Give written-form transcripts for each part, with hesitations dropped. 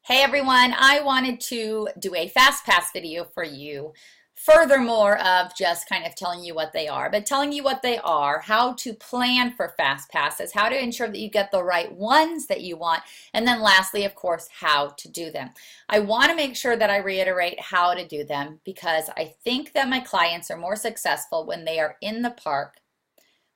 Hey everyone, I wanted to do a FastPass video for you. Furthermore of just kind of telling you what they are, but telling you what they are, how to plan for FastPasses, how to ensure that you get the right ones that you want, and then lastly, of course, how to do them. I want to make sure that I reiterate how to do them because I think that my clients are more successful when they are in the park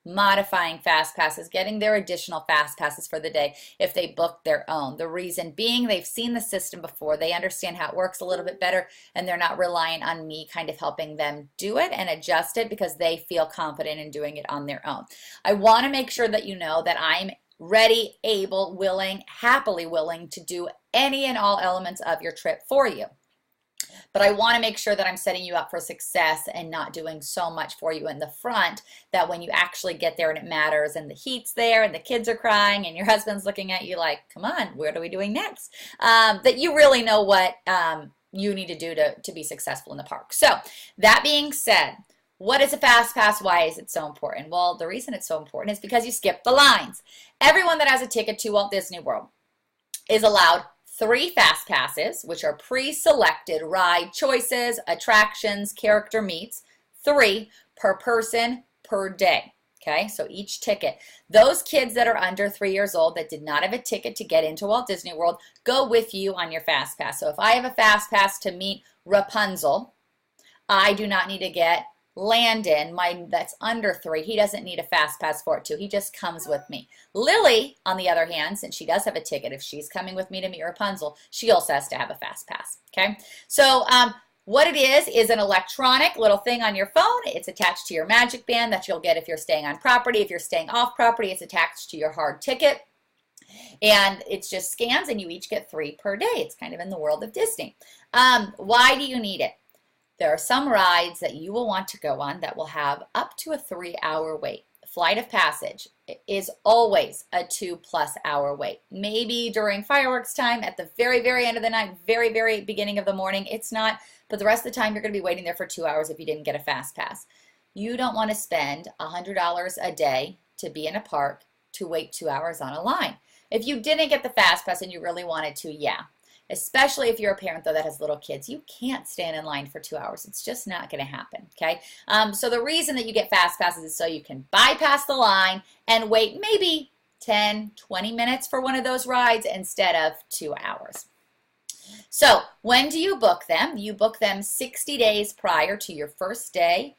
modifying fast passes, getting their additional fast passes for the day if they book their own. The reason being they've seen the system before, they understand how it works a little bit better, and they're not relying on me kind of helping them do it and adjust it because they feel confident in doing it on their own. I want to make sure that you know that I'm ready, able, willing, happily willing to do any and all elements of your trip for you. But I want to make sure that I'm setting you up for success and not doing so much for you in the front that when you actually get there and it matters and the heat's there and the kids are crying and your husband's looking at you like, come on, what are we doing next? That you really know what you need to do to be successful in the park. So that being said, what is a fast pass? Why is it so important? Well, the reason it's so important is because you skip the lines. Everyone that has a ticket to Walt Disney World is allowed 3 fast passes, which are pre-selected ride choices, attractions, character meets, 3 per person per day. Okay, so each ticket. Those kids that are under 3 years old that did not have a ticket to get into Walt Disney World go with you on your fast pass. So if I have a fast pass to meet Rapunzel, I do not need to get Landon, that's under 3, he doesn't need a fast pass for it too. He just comes with me. Lily, on the other hand, since she does have a ticket, if she's coming with me to meet Rapunzel, she also has to have a fast pass. Okay, so what it is an electronic little thing on your phone. It's attached to your Magic Band that you'll get if you're staying on property. If you're staying off property, it's attached to your hard ticket. And it just scans and you each get 3 per day. It's kind of in the world of Disney. Why do you need it? There are some rides that you will want to go on that will have up to a 3-hour wait. Flight of Passage is always a 2+ hour wait. Maybe during fireworks time at the very, very end of the night, very, very beginning of the morning, it's not, but the rest of the time you're going to be waiting there for 2 hours if you didn't get a fast pass. You don't want to spend $100 a day to be in a park to wait 2 hours on a line. If you didn't get the fast pass and you really wanted to, yeah. Especially if you're a parent, though, that has little kids, you can't stand in line for 2 hours. It's just not going to happen, okay? So the reason that you get fast passes is so you can bypass the line and wait maybe 10, 20 minutes for one of those rides instead of 2 hours. So when do you book them? You book them 60 days prior to your first day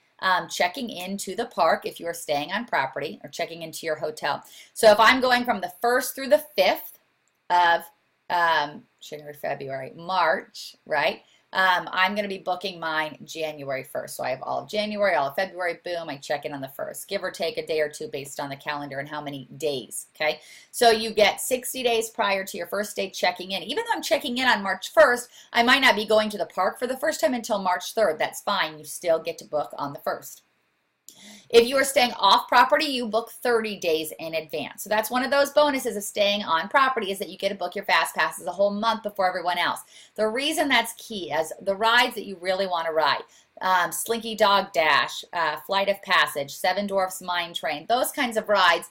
checking into the park if you are staying on property or checking into your hotel. So if I'm going from the 1st through the 5th of January, February, March, right? I'm going to be booking mine January 1st. So I have all of January, all of February, boom, I check in on the 1st. Give or take a day or two based on the calendar and how many days, okay? So you get 60 days prior to your first day checking in. Even though I'm checking in on March 1st, I might not be going to the park for the first time until March 3rd. That's fine. You still get to book on the 1st. If you are staying off property, you book 30 days in advance. So that's one of those bonuses of staying on property is that you get to book your fast passes a whole month before everyone else. The reason that's key is the rides that you really want to ride. Slinky Dog Dash, Flight of Passage, Seven Dwarfs Mine Train, those kinds of rides,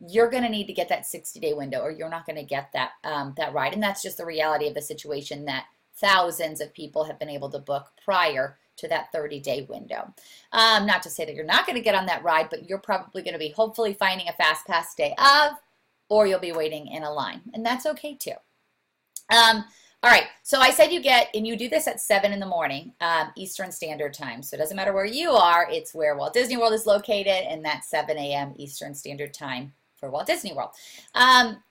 you're going to need to get that 60-day window or you're not going to get that, that ride. And that's just the reality of the situation that thousands of people have been able to book prior to that 30-day window. Not to say that you're not going to get on that ride, but you're probably going to be hopefully finding a fast pass day of, or you'll be waiting in a line, and that's okay too. All right, so I said you get, and you do this at 7 in the morning, Eastern Standard Time. So it doesn't matter where you are, it's where Walt Disney World is located, and that's 7 a.m. Eastern Standard Time for Walt Disney World.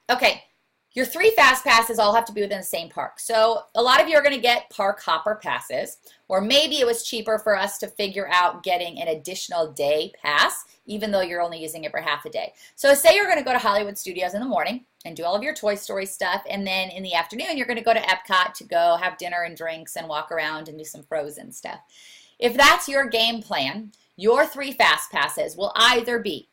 Okay. Your 3 fast passes all have to be within the same park. So a lot of you are going to get park hopper passes, or maybe it was cheaper for us to figure out getting an additional day pass, even though you're only using it for half a day. So say you're going to go to Hollywood Studios in the morning and do all of your Toy Story stuff, and then in the afternoon you're going to go to Epcot to go have dinner and drinks and walk around and do some Frozen stuff. If that's your game plan, your 3 fast passes will either be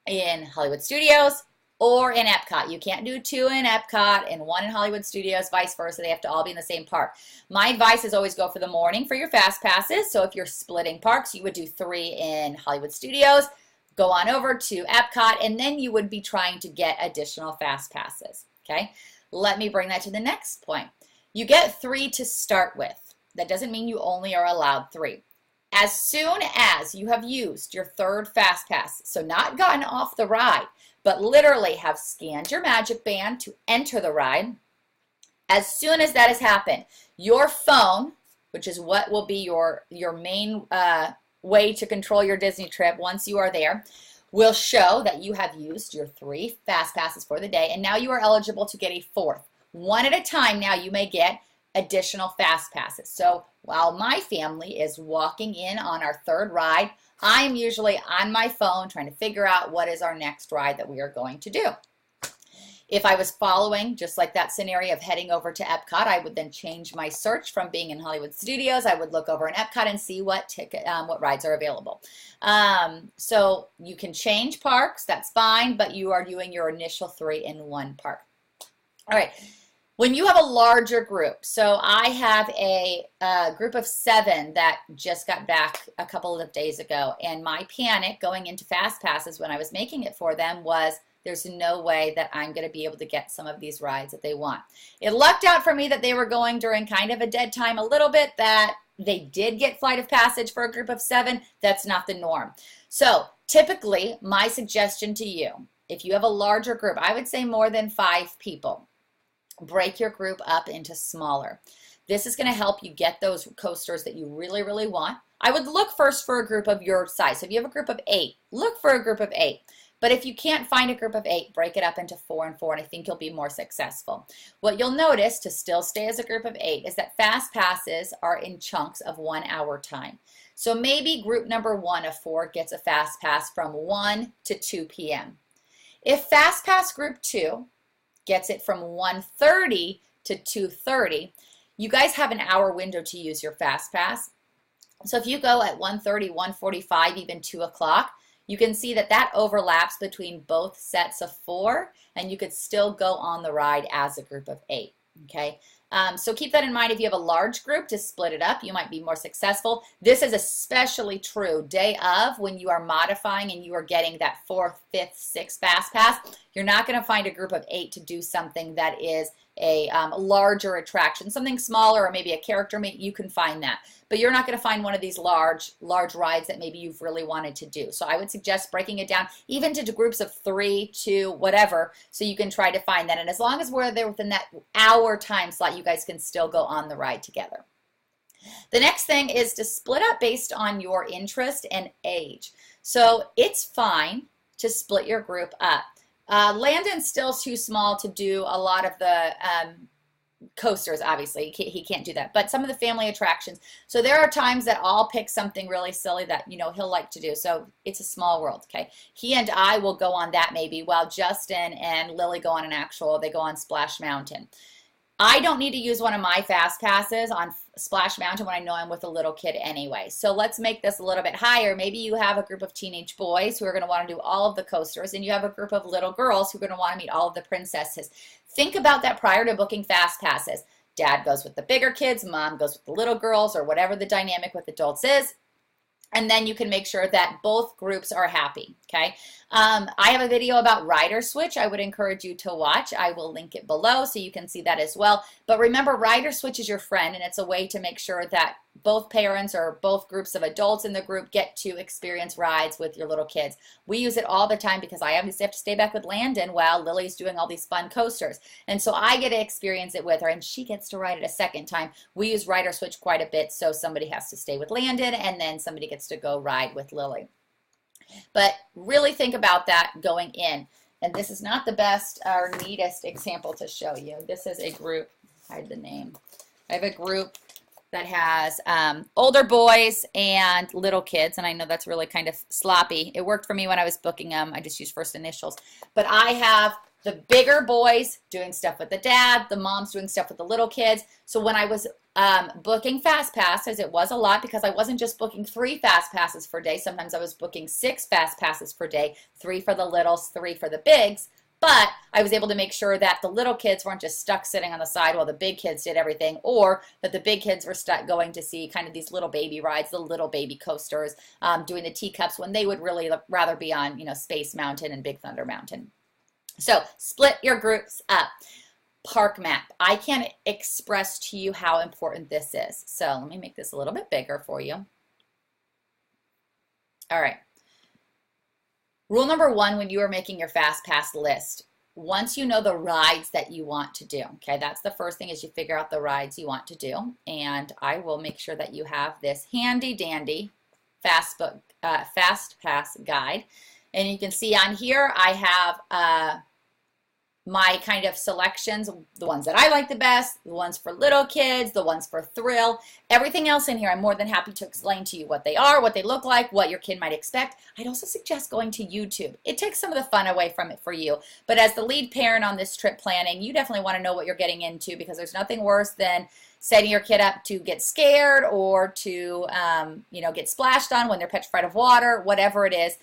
in Hollywood Studios or in Epcot. You can't do 2 in Epcot and 1 in Hollywood Studios, vice versa. They have to all be in the same park. My advice is always go for the morning for your fast passes. So if you're splitting parks, you would do 3 in Hollywood Studios, go on over to Epcot, and then you would be trying to get additional fast passes, okay? let me bring that to the next point. You get 3 to start with. That doesn't mean you only are allowed 3. As soon as you have used your 3rd FastPass, so not gotten off the ride, but literally have scanned your magic band to enter the ride, as soon as that has happened, your phone, which is what will be your main way to control your Disney trip once you are there, will show that you have used your 3 FastPasses for the day, and now you are eligible to get a 4th. One at a time now you may get additional FastPasses. So while my family is walking in on our 3rd ride, I am usually on my phone trying to figure out what is our next ride that we are going to do. If I was following, just like that scenario of heading over to Epcot, I would then change my search from being in Hollywood Studios. I would look over in Epcot and see what rides are available. So you can change parks, that's fine, but you are doing your initial 3 in one park. All right. When you have a larger group, so I have a group of 7 that just got back a couple of days ago, and my panic going into FastPasses when I was making it for them was, there's no way that I'm going to be able to get some of these rides that they want. It lucked out for me that they were going during kind of a dead time a little bit, that they did get Flight of Passage for a group of 7. That's not the norm. So typically, my suggestion to you, if you have a larger group, I would say more than 5 people, break your group up into smaller. This is going to help you get those coasters that you really, really want. I would look first for a group of your size. So if you have a group of 8, look for a group of 8. But if you can't find a group of 8, break it up into 4 and 4, and I think you'll be more successful. What you'll notice, to still stay as a group of 8, is that Fast Passes are in chunks of 1 hour time. So maybe group number 1 of 4 gets a Fast Pass from 1 to 2 p.m. If Fast Pass group 2 gets it from 1:30 to 2:30, you guys have an hour window to use your Fast Pass. So if you go at 1:30, 1:45, even 2 o'clock, you can see that that overlaps between both sets of 4, and you could still go on the ride as a group of 8, okay? So keep that in mind. If you have a large group, to split it up, you might be more successful. This is especially true day of, when you are modifying and you are getting that 4th, 5th, 6th Fast Pass. You're not going to find a group of 8 to do something that is a larger attraction. Something smaller, or maybe a character meet, you can find that. But you're not going to find one of these large rides that maybe you've really wanted to do. So I would suggest breaking it down even to groups of 3, 2, whatever, so you can try to find that. And as long as we're there within that hour time slot, you guys can still go on the ride together. The next thing is to split up based on your interest and age. So it's fine to split your group up. Landon's still too small to do a lot of the coasters, obviously. He can't do that. But some of the family attractions. So there are times that I'll pick something really silly that, you know, he'll like to do. So it's a small world, okay? He and I will go on that maybe, while Justin and Lily go on they go on Splash Mountain. I don't need to use one of my Fast Passes on Splash Mountain when I know I'm with a little kid anyway. So let's make this a little bit higher. Maybe you have a group of teenage boys who are going to want to do all of the coasters, and you have a group of little girls who are going to want to meet all of the princesses. Think about that prior to booking Fast Passes. Dad goes with the bigger kids, mom goes with the little girls, or whatever the dynamic with adults is. And then you can make sure that both groups are happy, okay? I have a video about Rider Switch I would encourage you to watch. I will link it below so you can see that as well. But remember, Rider Switch is your friend, and it's a way to make sure that both parents or both groups of adults in the group get to experience rides with your little kids. We use it all the time because I obviously have to stay back with Landon while Lily's doing all these fun coasters. And so I get to experience it with her, and she gets to ride it a second time. We use Rider Switch quite a bit, so somebody has to stay with Landon, and then somebody gets to go ride with Lily. But really think about that going in. And this is not the best or neatest example to show you. This is a group, hide the name. I have a group that has older boys and little kids, and I know that's really kind of sloppy. It worked for me when I was booking them. I just used first initials. But I have the bigger boys doing stuff with the dad, the moms doing stuff with the little kids. So when I was booking Fast Passes, it was a lot because I wasn't just booking 3 Fast Passes per day. Sometimes I was booking 6 Fast Passes per day, 3 for the littles, 3 for the bigs. But I was able to make sure that the little kids weren't just stuck sitting on the side while the big kids did everything, or that the big kids were stuck going to see kind of these little baby rides, the little baby coasters, doing the teacups, when they would really rather be on, you know, Space Mountain and Big Thunder Mountain. So split your groups up. park map. I can't express to you how important this is. So let me make this a little bit bigger for you. All right. Rule number one when you are making your FastPass list, once you know the rides that you want to do, okay, that's the first thing is you figure out the rides you want to do. And I will make sure that you have this handy dandy FastPass guide. And you can see on here I have my kind of selections, the ones that I like the best, the ones for little kids, the ones for thrill, everything else in here. I'm more than happy to explain to you what they are, what they look like, what your kid might expect. I'd also suggest going to YouTube. It takes some of the fun away from it for you. But as the lead parent on this trip planning, you definitely want to know what you're getting into because there's nothing worse than setting your kid up to get scared or to get splashed on when they're petrified of water, whatever it is,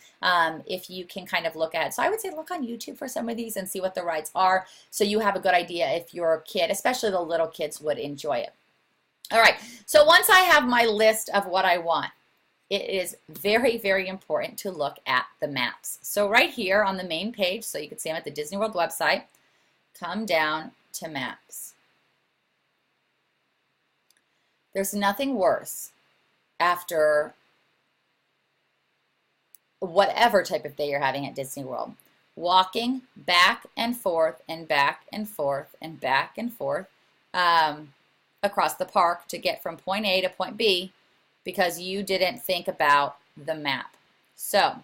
if you can kind of look at it. So I would say look on YouTube for some of these and see what the rides are so you have a good idea if your kid, especially the little kids, would enjoy it. All right, so once I have my list of what I want, it is very, very important to look at the maps. So right here on the main page, so you can see I'm at the Disney World website, come down to maps. There's nothing worse after whatever type of day you're having at Disney World, walking back and forth and back and forth and back and forth across the park to get from point A to point B because you didn't think about the map. So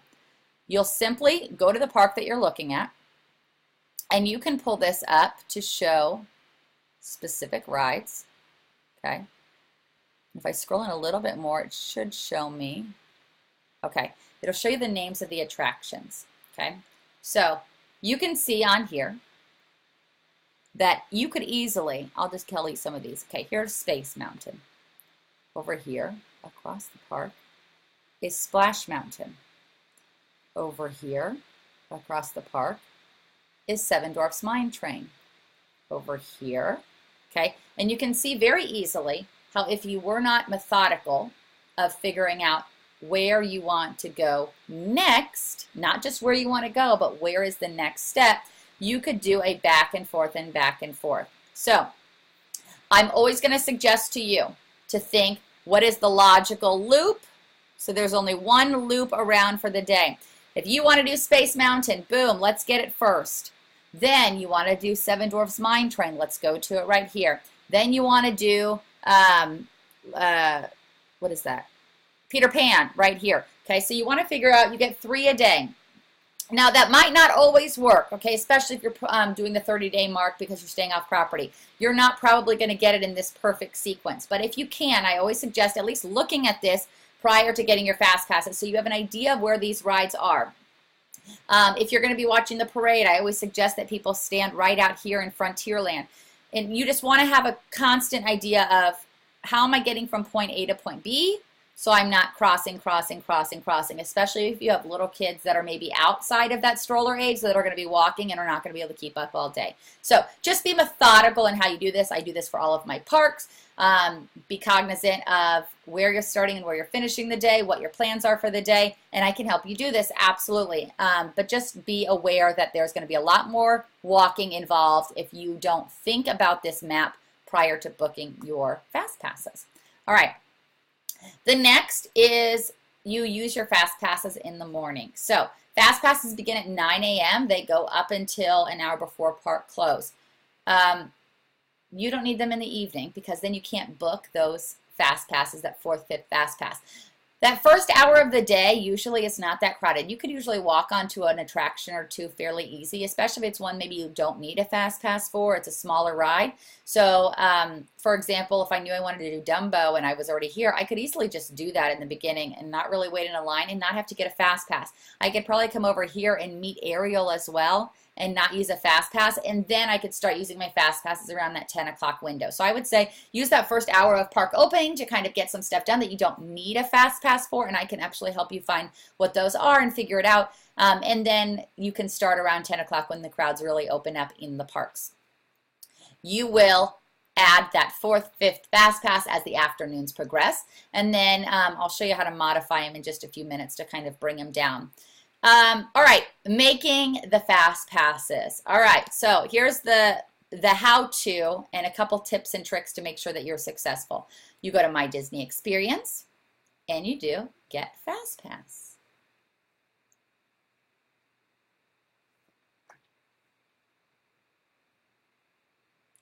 you'll simply go to the park that you're looking at and you can pull this up to show specific rides, okay? If I scroll in a little bit more, it should show me, okay, it'll show you the names of the attractions, okay? So you can see on here that you could easily, I'll just tell you some of these. Okay, here's Space Mountain. Over here, across the park, is Splash Mountain. Over here, across the park, is Seven Dwarfs Mine Train. Over here, okay, and you can see very easily how if you were not methodical of figuring out where you want to go next, not just where you want to go, but where is the next step, you could do a back and forth and back and forth. So I'm always going to suggest to you to think, what is the logical loop? So there's only one loop around for the day. If you want to do Space Mountain, boom, let's get it first. Then you want to do Seven Dwarfs Mine Train. Let's go to it right here. Then you want to do, what is that? Peter Pan right here. Okay, so you want to figure out, you get 3 a day. Now that might not always work, okay, especially if you're doing the 30-day mark because you're staying off property. You're not probably going to get it in this perfect sequence. But if you can, I always suggest at least looking at this prior to getting your fast passes so you have an idea of where these rides are. If you're going to be watching the parade, I always suggest that people stand right out here in Frontierland. And you just want to have a constant idea of how am I getting from point A to point B, so I'm not crossing, especially if you have little kids that are maybe outside of that stroller age that are going to be walking and are not going to be able to keep up all day. So just be methodical in how you do this. I do this for all of my parks. Be cognizant of where you're starting and where you're finishing the day, what your plans are for the day, and I can help you do this, absolutely. But just be aware that there's going to be a lot more walking involved if you don't think about this map prior to booking your fast passes. All right. The next is you use your fast passes in the morning. So fast passes begin at 9 a.m. They go up until an hour before park close. You don't need them in the evening because then you can't book those fast passes, that 4th, 5th fast pass. That first hour of the day usually is not that crowded. You could usually walk onto an attraction or two fairly easy, especially if it's one maybe you don't need a fast pass for. It's a smaller ride. So, for example, if I knew I wanted to do Dumbo and I was already here, I could easily just do that in the beginning and not really wait in a line and not have to get a fast pass. I could probably come over here and meet Ariel as well and not use a fast pass, and then I could start using my fast passes around that 10 o'clock window. So I would say use that first hour of park opening to kind of get some stuff done that you don't need a fast pass for, and I can actually help you find what those are and figure it out. And then you can start around 10 o'clock when the crowds really open up in the parks. You will add that 4th, 5th fast pass as the afternoons progress, and then I'll show you how to modify them in just a few minutes to kind of bring them down. All right, making the fast passes. All right, so here's the the how-to and a couple tips and tricks to make sure that you're successful. You go to My Disney Experience and you do Get FastPass.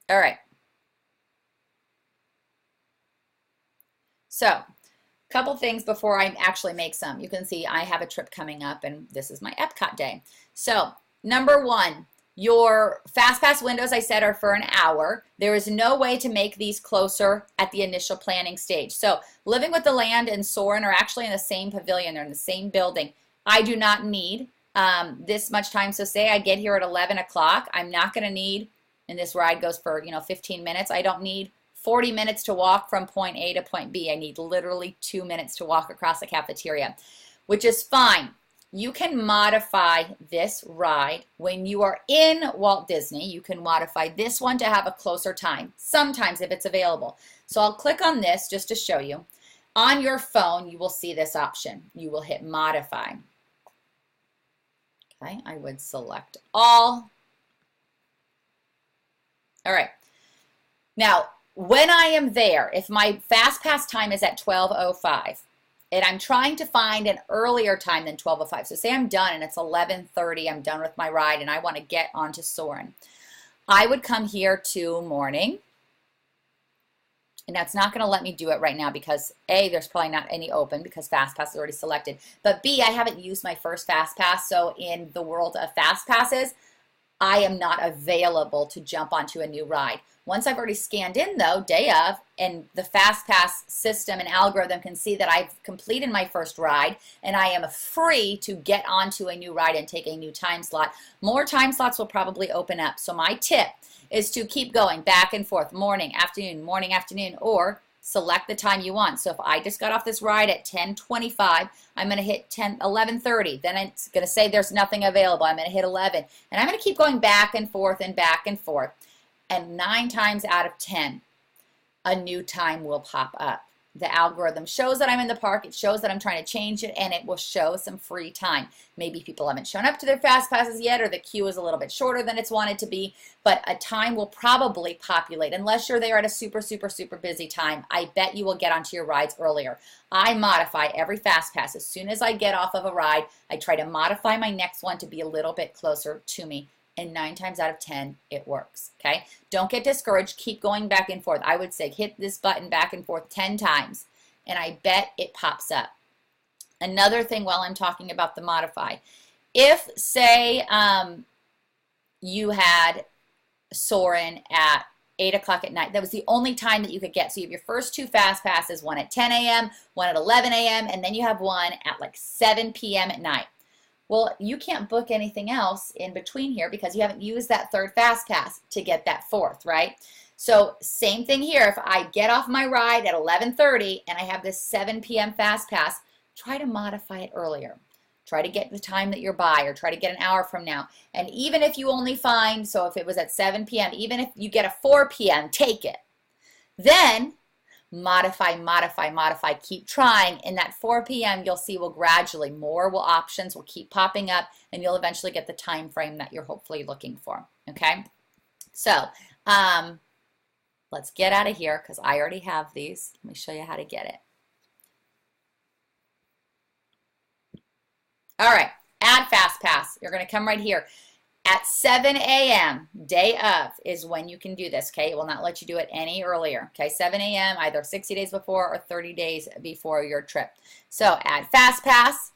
All right. So, couple things before I actually make some. You can see I have a trip coming up and this is my Epcot day. So, number one, your FastPass windows I said are for an hour. There is no way to make these closer at the initial planning stage. So, Living with the Land and Soarin' are actually in the same pavilion. They're in the same building. I do not need this much time. So, say I get here at 11 o'clock. I'm not going to need, and this ride goes for 15 minutes. I don't need 40 minutes to walk from point A to point B. I need literally 2 minutes to walk across the cafeteria, which is fine. You can modify this ride when you are in Walt Disney. You can modify this one to have a closer time, sometimes if it's available. So I'll click on this just to show you. On your phone, you will see this option. You will hit modify. Okay, I would select all. All right. Now, when I am there, if my FastPass time is at 12:05 and I'm trying to find an earlier time than 12:05, so say I'm done and it's 11:30, I'm done with my ride and I want to get onto Soarin', I would come here to morning, and that's not going to let me do it right now because A, there's probably not any open because FastPass is already selected, but B, I haven't used my first FastPass, so in the world of FastPasses, I am not available to jump onto a new ride. Once I've already scanned in though, day of, and the FastPass system and algorithm can see that I've completed my first ride and I am free to get onto a new ride and take a new time slot, more time slots will probably open up. So my tip is to keep going back and forth, morning, afternoon, or select the time you want. So if I just got off this ride at 10:25, I'm going to hit 11:30. Then it's going to say there's nothing available. I'm going to hit 11. And I'm going to keep going back and forth and back and forth. And 9 times out of 10, a new time will pop up. The algorithm shows that I'm in the park. It shows that I'm trying to change it, and it will show some free time. Maybe people haven't shown up to their fast passes yet, or the queue is a little bit shorter than it's wanted to be, but a time will probably populate. Unless you're there at a super, super, super busy time, I bet you will get onto your rides earlier. I modify every fast pass. As soon as I get off of a ride, I try to modify my next one to be a little bit closer to me. And 9 times out of 10, it works, okay? Don't get discouraged. Keep going back and forth. I would say hit this button back and forth 10 times, and I bet it pops up. Another thing while I'm talking about the modify, if, say, you had Soarin' at 8 o'clock at night, that was the only time that you could get. So you have your first 2 fast passes, one at 10 a.m., one at 11 a.m., and then you have one at like 7 p.m. at night. Well, you can't book anything else in between here because you haven't used that 3rd fast pass to get that 4th, right? So same thing here. If I get off my ride at 11:30 and I have this 7 p.m. fast pass, try to modify it earlier. Try to get the time that you're by, or try to get an hour from now. And even if you only find, so if it was at 7 p.m., even if you get a 4 p.m., take it. Then modify, modify, modify, keep trying. In that 4 p.m., you'll see will gradually, options will keep popping up, and you'll eventually get the time frame that you're hopefully looking for, okay? So let's get out of here because I already have these. Let me show you how to get it. All right, add FastPass. You're going to come right here. At 7 a.m., day of, is when you can do this, okay? It will not let you do it any earlier, okay? 7 a.m., either 60 days before or 30 days before your trip. So add FastPass,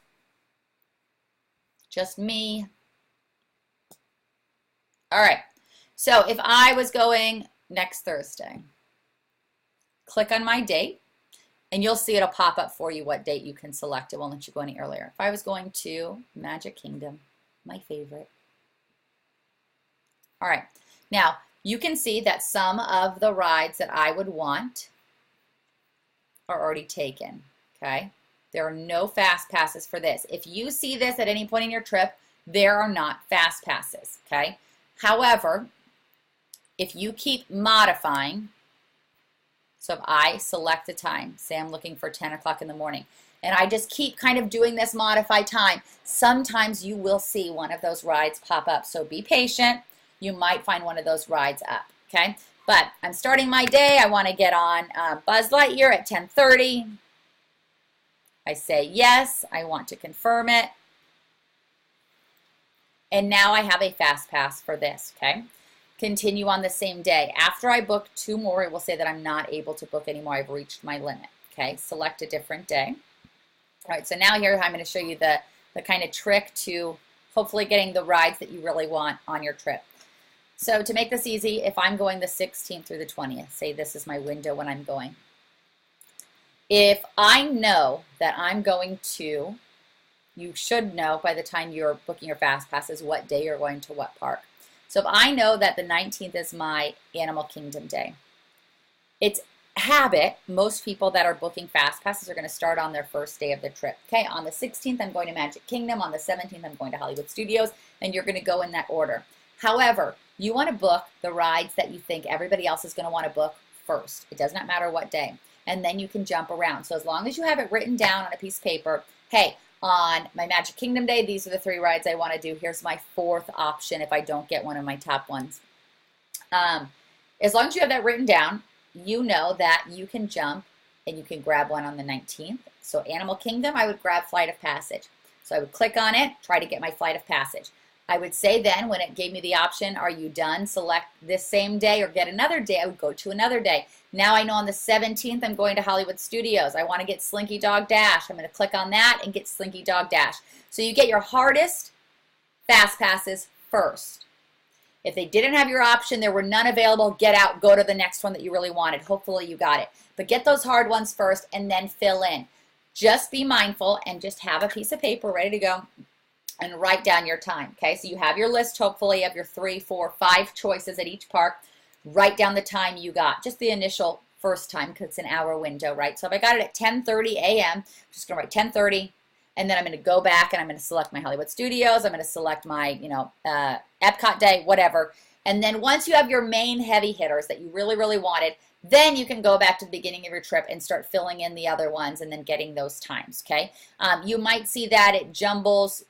just me. All right, so if I was going next Thursday, click on my date, and you'll see it'll pop up for you what date you can select. It won't let you go any earlier. If I was going to Magic Kingdom, my favorite. All right, now you can see that some of the rides that I would want are already taken, okay? There are no fast passes for this. If you see this at any point in your trip, there are not fast passes, okay? However, if you keep modifying, so if I select a time, say I'm looking for 10 o'clock in the morning, and I just keep kind of doing this modify time, sometimes you will see one of those rides pop up. So be patient. you might find one of those rides up, okay? But I'm starting my day. I want to get on Buzz Lightyear at 10:30. I say yes. I want to confirm it. And now I have a FastPass for this, okay? Continue on the same day. After I book 2 more, it will say that I'm not able to book anymore. I've reached my limit, okay? Select a different day. All right, so now here I'm going to show you the kind of trick to hopefully getting the rides that you really want on your trip. So to make this easy, if I'm going the 16th through the 20th, say this is my window when I'm going. If I know that I'm going to, you should know by the time you're booking your FastPasses what day you're going to what park. So if I know that the 19th is my Animal Kingdom day, it's habit, most people that are booking FastPasses are going to start on their first day of the trip. Okay, on the 16th, I'm going to Magic Kingdom. On the 17th, I'm going to Hollywood Studios, and you're going to go in that order. However, you want to book the rides that you think everybody else is going to want to book first. It does not matter what day. And then you can jump around. So as long as you have it written down on a piece of paper, hey, on my Magic Kingdom day, these are the 3 rides I want to do. Here's my 4th option if I don't get one of my top ones. As long as you have that written down, you know that you can jump and you can grab one on the 19th. So Animal Kingdom, I would grab Flight of Passage. So I would click on it, try to get my Flight of Passage. I would say then when it gave me the option, are you done? Select this same day or get another day. I would go to another day. Now I know on the 17th I'm going to Hollywood Studios. I want to get Slinky Dog Dash. I'm going to click on that and get Slinky Dog Dash. So you get your hardest fast passes first. If they didn't have your option, there were none available, get out, go to the next one that you really wanted. Hopefully you got it. But get those hard ones first and then fill in. Just be mindful and just have a piece of paper ready to go and write down your time, okay? So you have your list, hopefully, of your 3, 4, 5 choices at each park. Write down the time you got, just the initial first time because it's an hour window, right? So if I got it at 10:30 a.m., I'm just going to write 10:30, and then I'm going to go back and I'm going to select my Hollywood Studios. I'm going to select my, Epcot day, whatever. And then once you have your main heavy hitters that you really, really wanted, then you can go back to the beginning of your trip and start filling in the other ones and then getting those times, okay? You might see that it jumbles.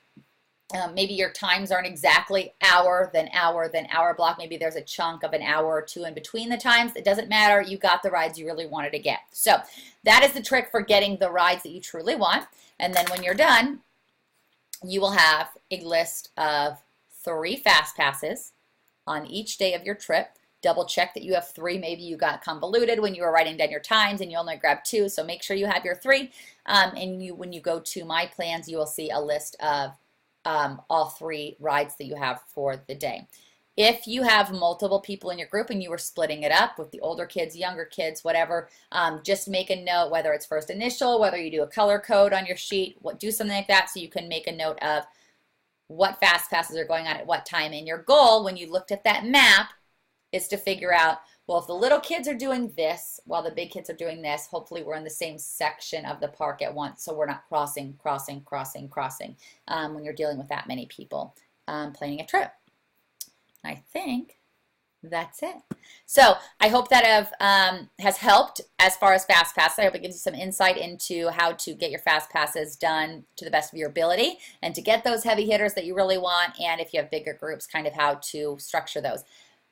Maybe your times aren't exactly hour, then hour, then hour block. Maybe there's a chunk of an hour or 2 in between the times. It doesn't matter. You got the rides you really wanted to get. So that is the trick for getting the rides that you truly want. And then when you're done, you will have a list of 3 fast passes on each day of your trip. Double check that you have 3. Maybe you got convoluted when you were writing down your times and you only grabbed 2. So make sure you have your 3. And when you go to My Plans, you will see a list of all 3 rides that you have for the day. If you have multiple people in your group and you were splitting it up with the older kids, younger kids, whatever, just make a note, whether it's first initial, whether you do a color code on your sheet, do something like that so you can make a note of what fast passes are going on at what time. And your goal when you looked at that map is to figure out, well, if the little kids are doing this while the big kids are doing this, hopefully we're in the same section of the park at once, so we're not crossing when you're dealing with that many people planning a trip. I think that's it. So I hope that has helped as far as fast passes. I hope it gives you some insight into how to get your fast passes done to the best of your ability and to get those heavy hitters that you really want, and if you have bigger groups, kind of how to structure those.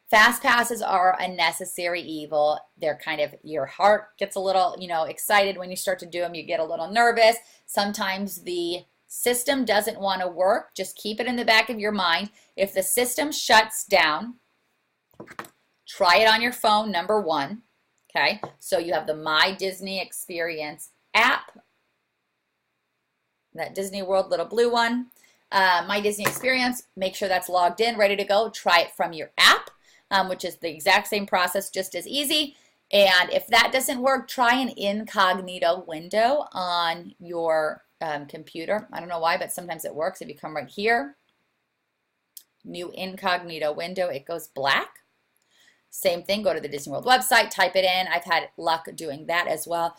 Fast passes are a necessary evil. They're kind of, your heart gets a little, excited when you start to do them. You get a little nervous. Sometimes the system doesn't want to work. Just keep it in the back of your mind. If the system shuts down, try it on your phone, number 1. Okay, so you have the My Disney Experience app, that Disney World little blue one. My Disney Experience, make sure that's logged in, ready to go. Try it from your app. Which is the exact same process, just as easy. And if that doesn't work, try an incognito window on your computer. I don't know why, but sometimes it works. If you come right here, new incognito window, it goes black. Same thing, go to the Disney World website, type it in. I've had luck doing that as well.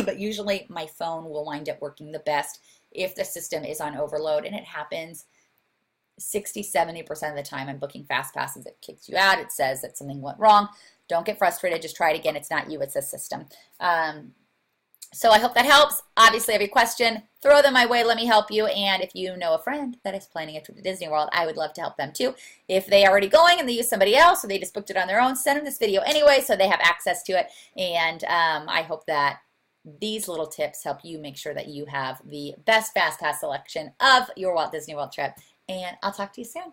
But usually my phone will wind up working the best if the system is on overload, and it happens 60-70% of the time. I'm booking fast passes, it kicks you out, it says that something went wrong. Don't get frustrated, just try it again. It's not you, it's the system. So I hope that helps. Obviously, every question, throw them my way. Let me help you. And if you know a friend that is planning a trip to Disney World, I would love to help them too. If they are already going and they use somebody else or they just booked it on their own, send them this video anyway so they have access to it. And I hope that these little tips help you make sure that you have the best FastPass selection of your Walt Disney World trip. And I'll talk to you soon.